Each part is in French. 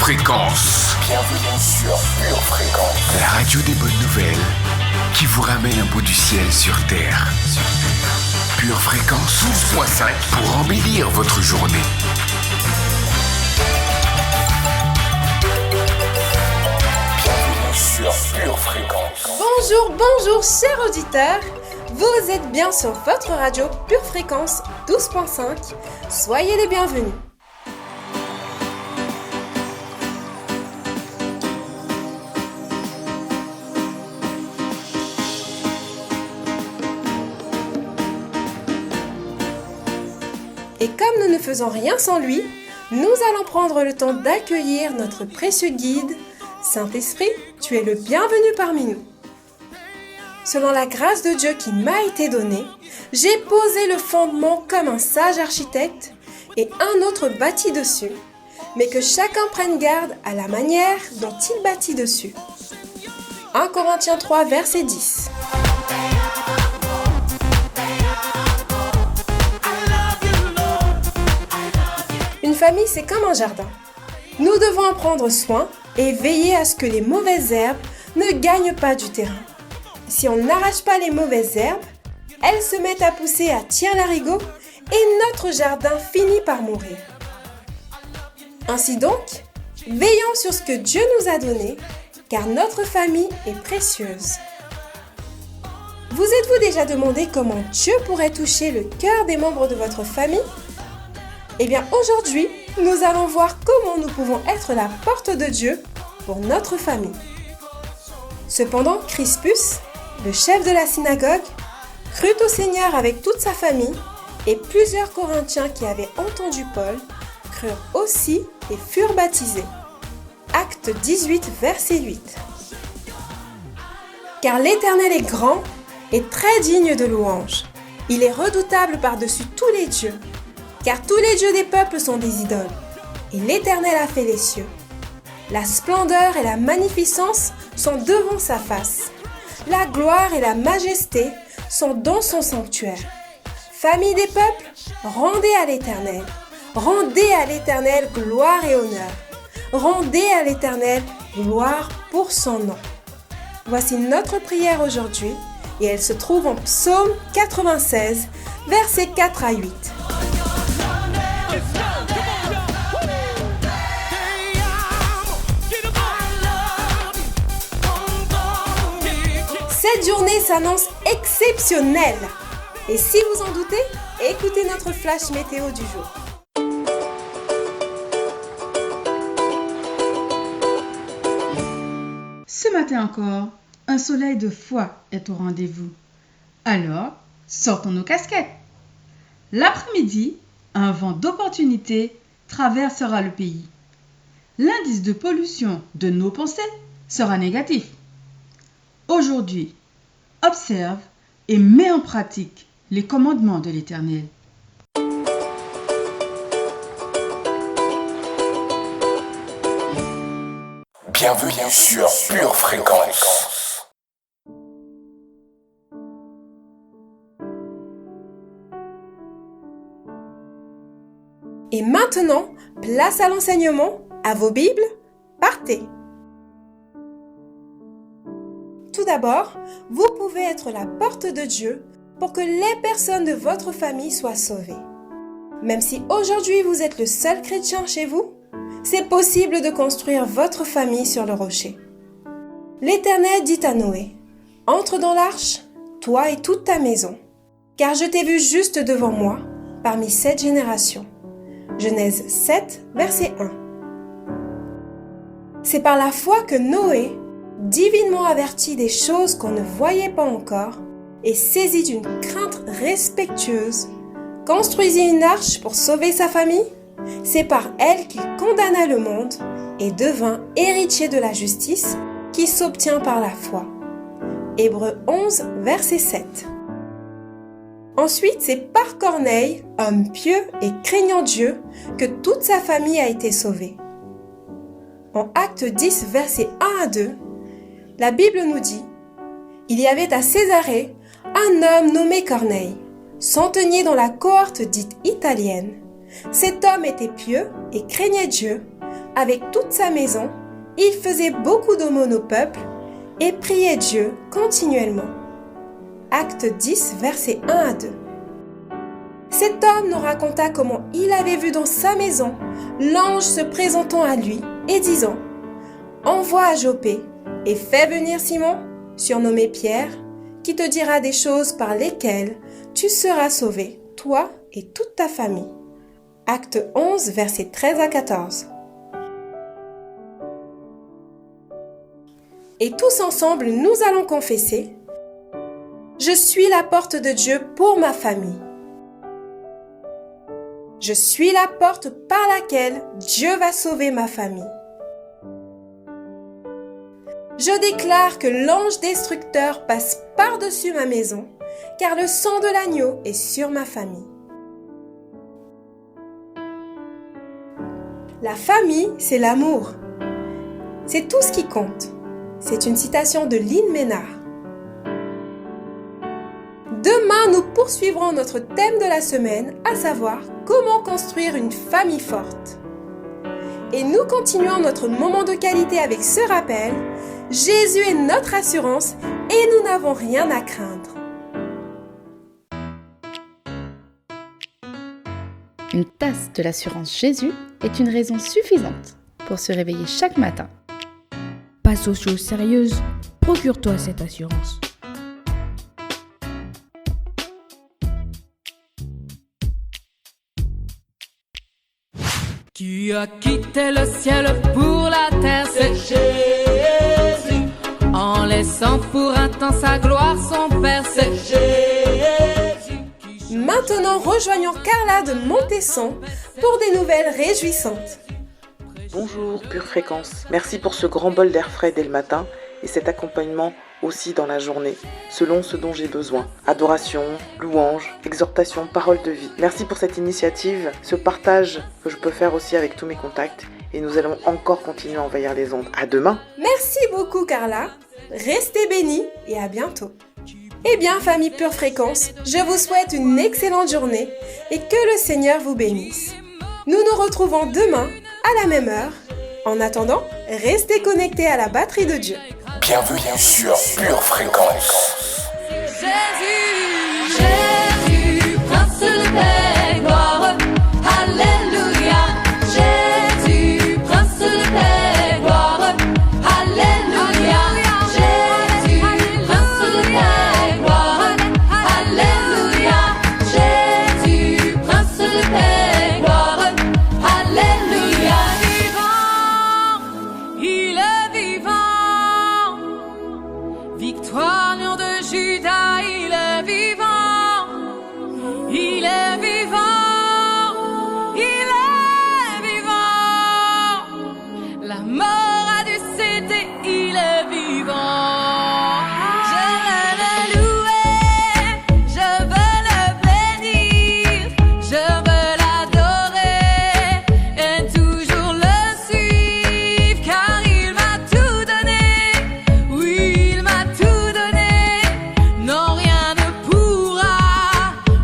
Fréquence. Bienvenue sur Pure Fréquence. La radio des bonnes nouvelles qui vous ramène un bout du ciel sur Terre. Pure Fréquence 12.5 pour embellir votre journée. Bienvenue sur Pure Fréquence. Bonjour, chers auditeurs. Vous êtes bien sur votre radio Pure Fréquence 12.5. Soyez les bienvenus. Et comme nous ne faisons rien sans lui, nous allons prendre le temps d'accueillir notre précieux guide. Saint-Esprit, tu es le bienvenu parmi nous. Selon la grâce de Dieu qui m'a été donnée, j'ai posé le fondement comme un sage architecte et un autre bâtit dessus, mais que chacun prenne garde à la manière dont il bâtit dessus. 1 Corinthiens 3, verset 10. Une famille, c'est comme un jardin. Nous devons en prendre soin et veiller à ce que les mauvaises herbes ne gagnent pas du terrain. Si on n'arrache pas les mauvaises herbes, elles se mettent à pousser à tire-larigot et notre jardin finit par mourir. Ainsi donc, veillons sur ce que Dieu nous a donné, car notre famille est précieuse. Vous êtes-vous déjà demandé comment Dieu pourrait toucher le cœur des membres de votre famille ? Eh bien aujourd'hui, nous allons voir comment nous pouvons être la porte de Dieu pour notre famille. Cependant, Crispus, le chef de la synagogue, crut au Seigneur avec toute sa famille et plusieurs Corinthiens qui avaient entendu Paul crurent aussi et furent baptisés. Acte 18, verset 8. Car l'Éternel est grand et très digne de louange. Il est redoutable par-dessus tous les dieux. Car tous les dieux des peuples sont des idoles, et l'Éternel a fait les cieux. La splendeur et la magnificence sont devant sa face. La gloire et la majesté sont dans son sanctuaire. Famille des peuples, rendez à l'Éternel. Rendez à l'Éternel gloire et honneur. Rendez à l'Éternel gloire pour son nom. Voici notre prière aujourd'hui, et elle se trouve en Psaume 96, versets 4 à 8. Cette journée s'annonce exceptionnelle. Et si vous en doutez, écoutez notre flash météo du jour. Ce matin encore, un soleil de foi est au rendez-vous. Alors, sortons nos casquettes. L'après-midi, un vent d'opportunité traversera le pays. L'indice de pollution de nos pensées sera négatif. Aujourd'hui, observe et mets en pratique les commandements de l'Éternel. Bienvenue sur Pure Fréquence. Et maintenant, place à l'enseignement, à vos Bibles, partez. Tout d'abord, vous pouvez être la porte de Dieu pour que les personnes de votre famille soient sauvées. Même si aujourd'hui vous êtes le seul chrétien chez vous, c'est possible de construire votre famille sur le rocher. L'Éternel dit à Noé, « Entre dans l'arche, toi et toute ta maison, car je t'ai vu juste devant moi, parmi 7 générations. » Genèse 7, verset 1. C'est par la foi que Noé, divinement averti des choses qu'on ne voyait pas encore, et saisi d'une crainte respectueuse, construisit une arche pour sauver sa famille. C'est par elle qu'il condamna le monde et devint héritier de la justice qui s'obtient par la foi. Hébreux 11, verset 7. Ensuite, c'est par Corneille, homme pieux et craignant Dieu, que toute sa famille a été sauvée. En Acte 10, versets 1 à 2, la Bible nous dit « Il y avait à Césarée un homme nommé Corneille, centenier dans la cohorte dite italienne. Cet homme était pieux et craignait Dieu, avec toute sa maison, il faisait beaucoup d'aumônes au peuple et priait Dieu continuellement. Acte 10, versets 1 à 2. Cet homme nous raconta comment il avait vu dans sa maison l'ange se présentant à lui et disant « Envoie à Joppé et fais venir Simon, surnommé Pierre, qui te dira des choses par lesquelles tu seras sauvé, toi et toute ta famille. » Acte 11, versets 13 à 14. Et tous ensemble, nous allons confesser « Je suis la porte de Dieu pour ma famille. Je suis la porte par laquelle Dieu va sauver ma famille. Je déclare que l'ange destructeur passe par-dessus ma maison, car le sang de l'agneau est sur ma famille. La famille, c'est l'amour. C'est tout ce qui compte. C'est une citation de Lynn Ménard. Demain, nous poursuivrons notre thème de la semaine, à savoir comment construire une famille forte. Et nous continuons notre moment de qualité avec ce rappel, Jésus est notre assurance et nous n'avons rien à craindre. Une tasse de l'assurance Jésus est une raison suffisante pour se réveiller chaque matin. Passe aux choses sérieuses, procure-toi cette assurance. Qui a quitté le ciel pour la terre, c'est Jésus. En laissant pour un temps sa gloire, son Père, c'est Jésus. Maintenant, rejoignons Carla de Montesson pour des nouvelles réjouissantes. Bonjour, Pure Fréquence. Merci pour ce grand bol d'air frais dès le matin et cet accompagnement aussi dans la journée, selon ce dont j'ai besoin. Adoration, louange, exhortation, parole de vie. Merci pour cette initiative, ce partage que je peux faire aussi avec tous mes contacts et nous allons encore continuer à envahir les ondes. À demain. Merci beaucoup Carla, restez bénis et à bientôt. Eh bien famille Pure Fréquence, je vous souhaite une excellente journée et que le Seigneur vous bénisse. Nous nous retrouvons demain à la même heure. En attendant, restez connectés à la batterie de Dieu. Bienvenue sur Pure Fréquence. Jésus, Jésus, prince de paix, gloire, alléluia. Jésus, prince de paix, gloire, alléluia. Jésus, prince de paix, gloire, alléluia. Jésus, prince de paix, gloire, alléluia. Il est vivant. Victoire, lion de Juda, il est vivant. Il est vivant. Il est vivant. La mort a dû céder, il est vivant. Je veux le louer, je veux le bénir, je veux l'adorer et toujours le suivre, car il m'a tout donné. Oui, il m'a tout donné. Non, rien ne pourra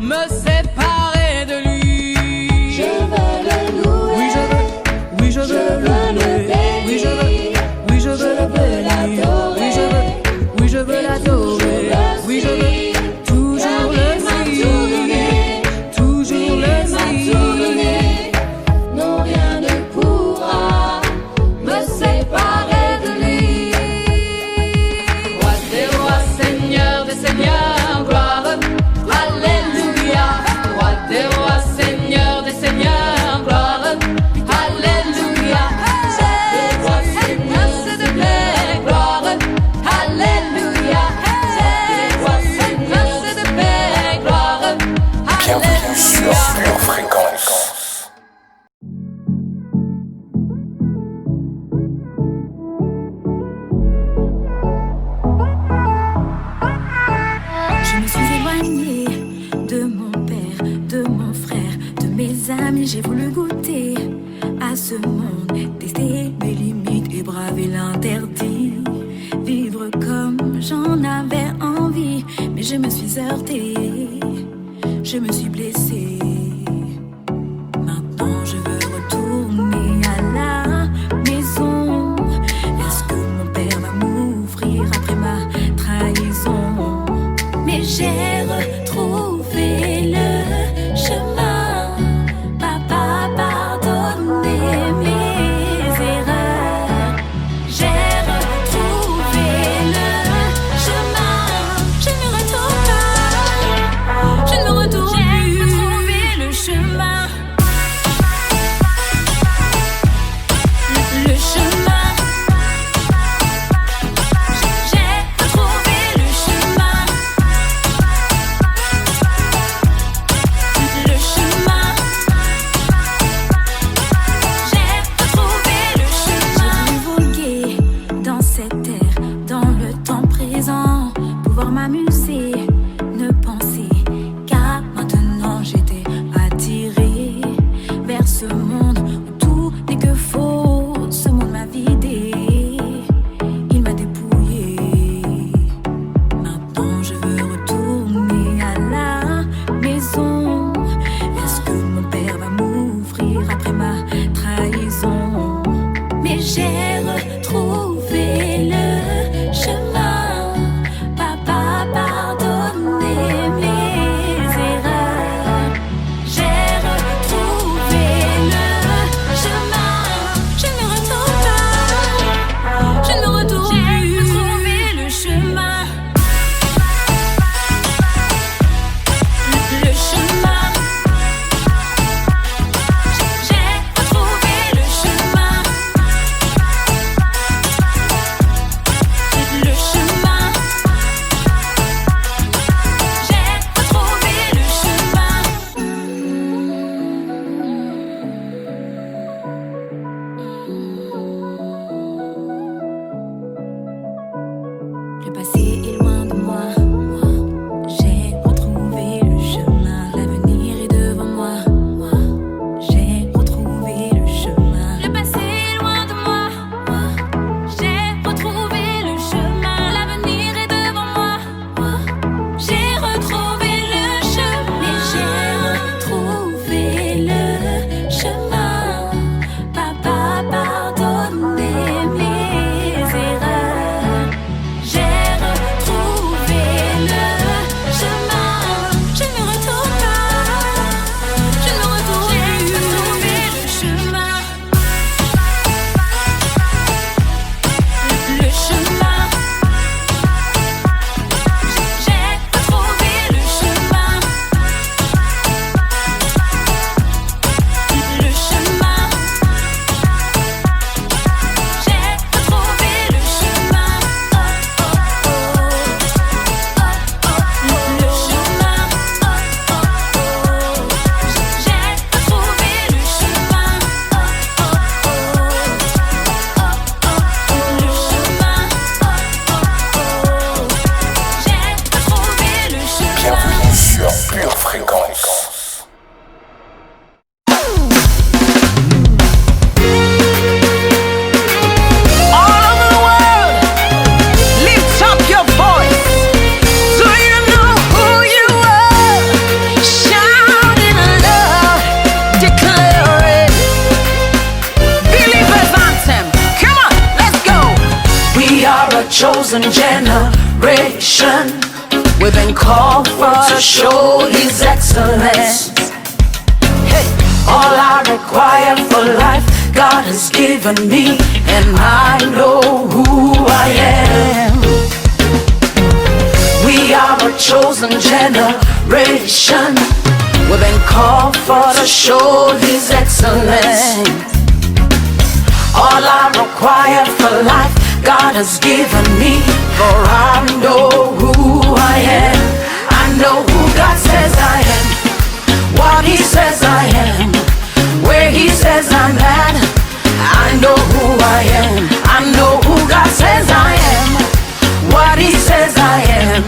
me séparer de lui. Je veux le louer. Oui, je veux. Oui, je veux le louer. Oui, je veux. Oui, je veux le bénir. Oui, je veux. Oui, je veux l'adorer. Oui, je veux. Toujours le suivre. Toujours le suivre. Non, rien ne pourra me séparer de lui. Roi des rois, Seigneur des seigneurs, gloire, alléluia. Roi des rois, Seigneur des seigneurs, gloire, alléluia. Jésus, prince de paix, gloire, alléluia. Jésus, prince de paix, gloire, Bienvenue sur Pure Fréquence. Je me suis éloignée de mon père, de mon frère, de mes amis. J'ai voulu goûter à ce monde, tester mes limites et braver l'interdit. Vivre comme j'en avais envie, mais je me suis heurtée, je me suis blessée. Maintenant je veux retourner à la chosen generation. We've been called for to show His excellence. Hey, all I require for life, God has given me, and I know who I am. We are a chosen generation. We've been called for to show His excellence. All I require for life, God has given me, for I know who I am. I know who God says I am, what He says I am, where He says I'm at. I know who I am. I know who God says I am, what He says I am,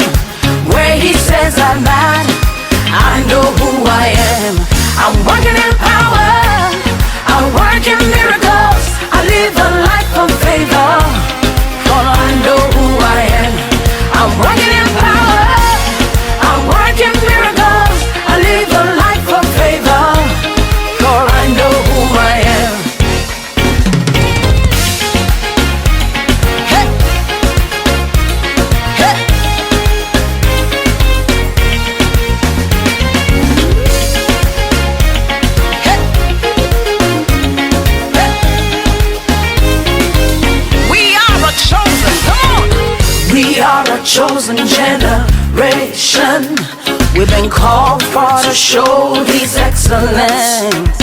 where He says I'm at. I know who I am. I'm working in power, I work in miracles, I live a life of favor, for I know who I am. I'm working in power, I work in miracles, I live a life of favor, for I know who I am. Hey. Hey. We are a chosen generation. We've been called for to show His excellence.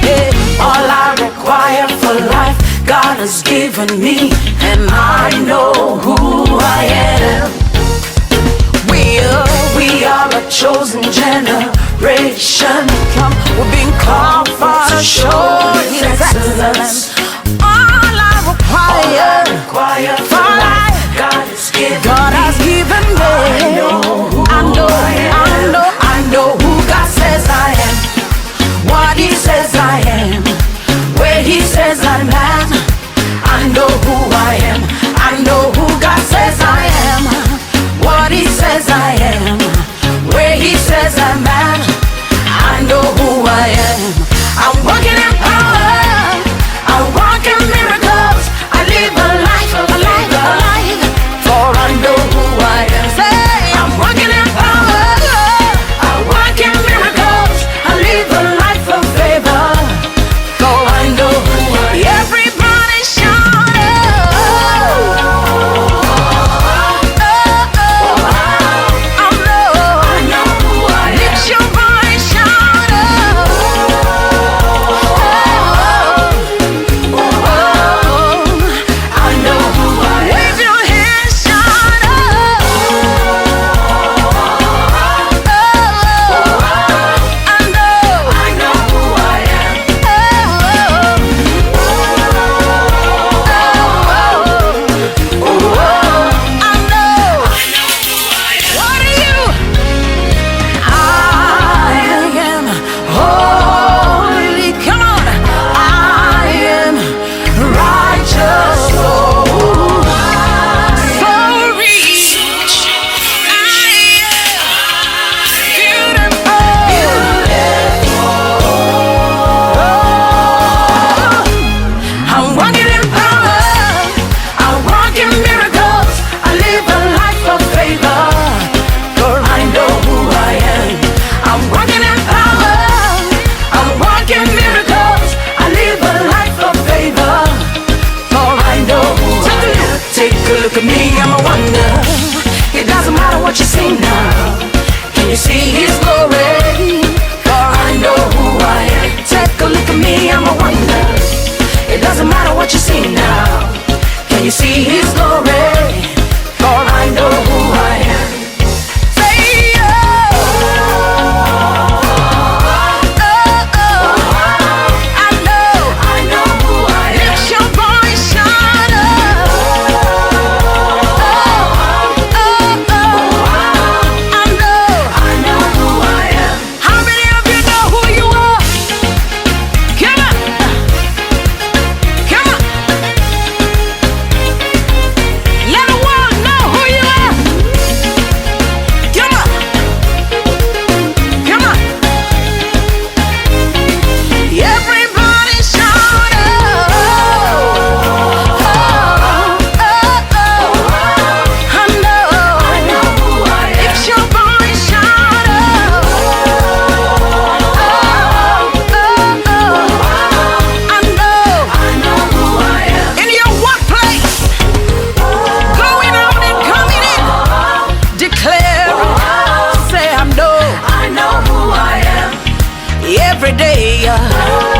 Yeah. All I require for life, God has given me, and I know who I am. We are a chosen generation. We've been called for to show His excellence. All I require for life, God has given me. I know who God says I am, what He says I am, where He says I'm at. I know who I am. I know who God says I am, what He says I am, where He says I'm at. I know who I am. I'm walking in power, I walk in miracles, I live a life of life, for I know who I am. Say, I'm walking in power, I walk in miracles, I live a life of favor, for I know who I am. Everybody shout I know who I am. Lift your voice, shout I know who I am. Wave your hands, shout I know who I am. What are you? I am holy. Come on. I am righteous. So rich. I am beautiful. I'm walking in power, I walk in miracles, I live a life of favor, for I know who I am. I'm walking in power, I walk in miracles, I live a life of favor, for I know who I am. Take a look at me, I'm a wonder. It doesn't matter what you see now. Can you see His glory? For I know who I am. Take a look at me, I'm a wonder. It doesn't matter what you see now. Can you see His glory? For I know who I am. Say I know who I am. Lift your voice, shout I know who I am. How many of you know who you are? Come on. Come on. every day.